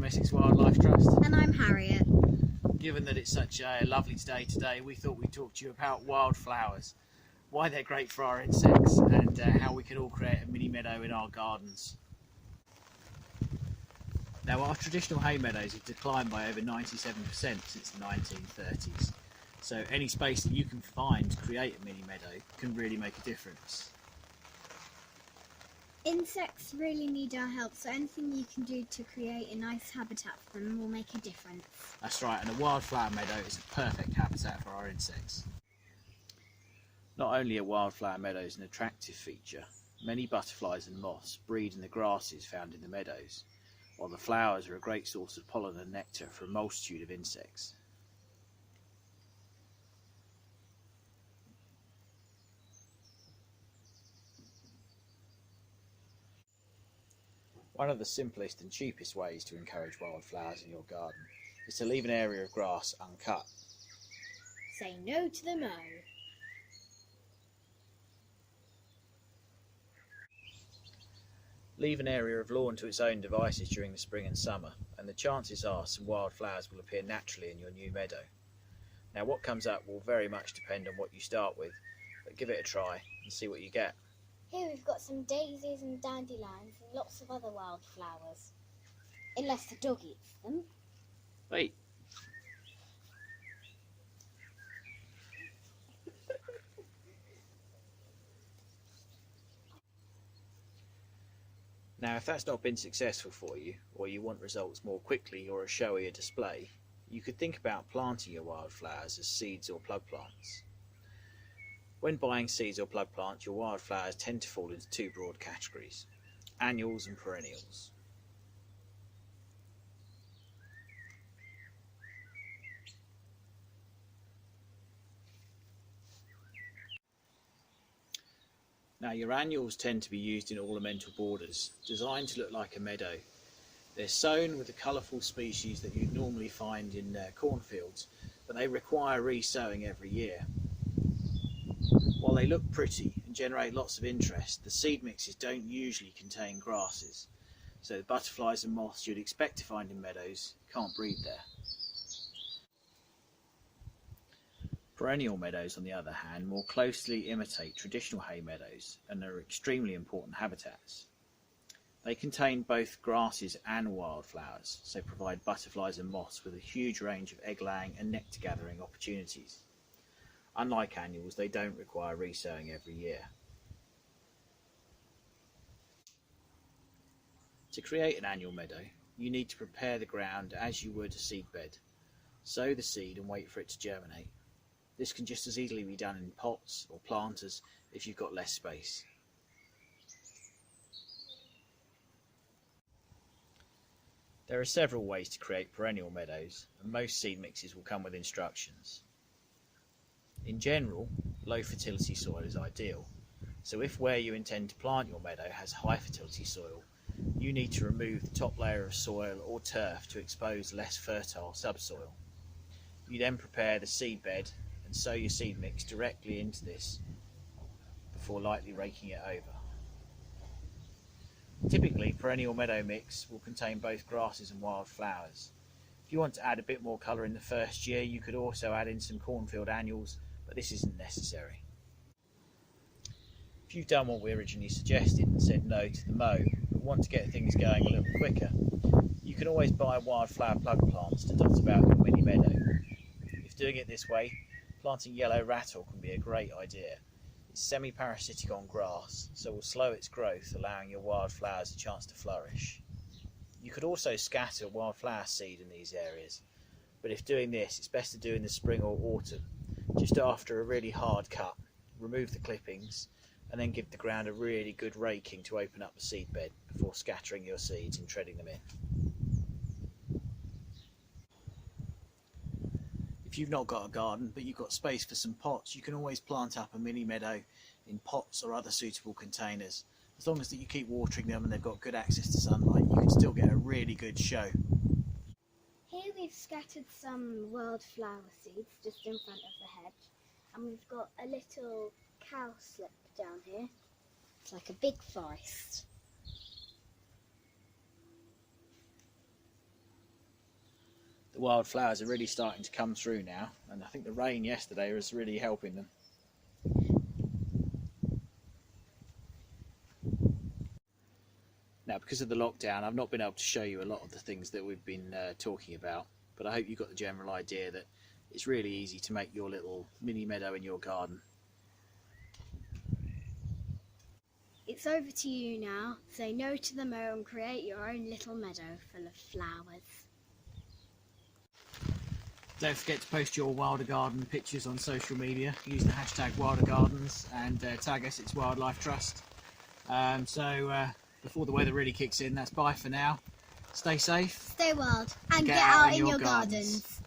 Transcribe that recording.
Essex Wildlife Trust. And I'm Harriet. Given that it's such a lovely day today, we thought we'd talk to you about wildflowers, why they're great for our insects, and how we can all create a mini meadow in our gardens. Now, our traditional hay meadows have declined by over 97% since the 1930s, so any space that you can find to create a mini meadow can really make a difference. Insects really need our help, so anything you can do to create a nice habitat for them will make a difference. That's right, and a wildflower meadow is a perfect habitat for our insects. Not only are wildflower meadows an attractive feature, many butterflies and moths breed in the grasses found in the meadows, while the flowers are a great source of pollen and nectar for a multitude of insects. One of the simplest and cheapest ways to encourage wildflowers in your garden is to leave an area of grass uncut. Say no to the mow. Leave an area of lawn to its own devices during the spring and summer, and the chances are some wildflowers will appear naturally in your new meadow. Now, what comes up will very much depend on what you start with, but give it a try and see what you get. Here we've got some daisies and dandelions and lots of other wildflowers. Unless the dog eats them. Wait. Now, if that's not been successful for you, or you want results more quickly or a showier display, you could think about planting your wildflowers as seeds or plug plants. When buying seeds or plug plants, your wildflowers tend to fall into two broad categories: annuals and perennials. Now, your annuals tend to be used in ornamental borders, designed to look like a meadow. They're sown with the colourful species that you'd normally find in cornfields, but they require re-sowing every year. While they look pretty and generate lots of interest, the seed mixes don't usually contain grasses, so the butterflies and moths you'd expect to find in meadows can't breed there. Perennial meadows, on the other hand, more closely imitate traditional hay meadows and are extremely important habitats. They contain both grasses and wildflowers, so provide butterflies and moths with a huge range of egg-laying and nectar-gathering opportunities. Unlike annuals, they don't require re-sowing every year. To create an annual meadow, you need to prepare the ground as you would a seed bed. Sow the seed and wait for it to germinate. This can just as easily be done in pots or planters if you've got less space. There are several ways to create perennial meadows, and most seed mixes will come with instructions. In general, low fertility soil is ideal, so if where you intend to plant your meadow has high fertility soil, you need to remove the top layer of soil or turf to expose less fertile subsoil. You then prepare the seed bed and sow your seed mix directly into this before lightly raking it over. Typically, perennial meadow mix will contain both grasses and wildflowers. If you want to add a bit more colour in the first year, you could also add in some cornfield annuals, but this isn't necessary. If you've done what we originally suggested and said no to the mow, but want to get things going a little quicker, you can always buy wildflower plug plants to dot about your mini meadow. If doing it this way, planting yellow rattle can be a great idea. It's semi-parasitic on grass, so will slow its growth, allowing your wildflowers a chance to flourish. You could also scatter wildflower seed in these areas, but if doing this, it's best to do in the spring or autumn, just after a really hard cut. Remove the clippings and then give the ground a really good raking to open up the seed bed before scattering your seeds and treading them in. If you've not got a garden but you've got space for some pots, you can always plant up a mini meadow in pots or other suitable containers. As long as you keep watering them and they've got good access to sunlight, you can still get a really good show. Here we've scattered some wildflower seeds just in front of the hedge, and we've got a little cowslip down here. It's like a big forest. The wildflowers are really starting to come through now, and I think the rain yesterday was really helping them. Now, because of the lockdown, I've not been able to show you a lot of the things that we've been talking about, but I hope you got the general idea that it's really easy to make your little mini meadow in your garden. It's over to you now. Say no to the mow and create your own little meadow full of flowers. Don't forget to post your Wilder Garden pictures on social media. Use the hashtag Wilder Gardens and tag Essex Wildlife Trust. Before the weather really kicks in, that's bye for now. Stay safe. Stay wild and get out in your gardens.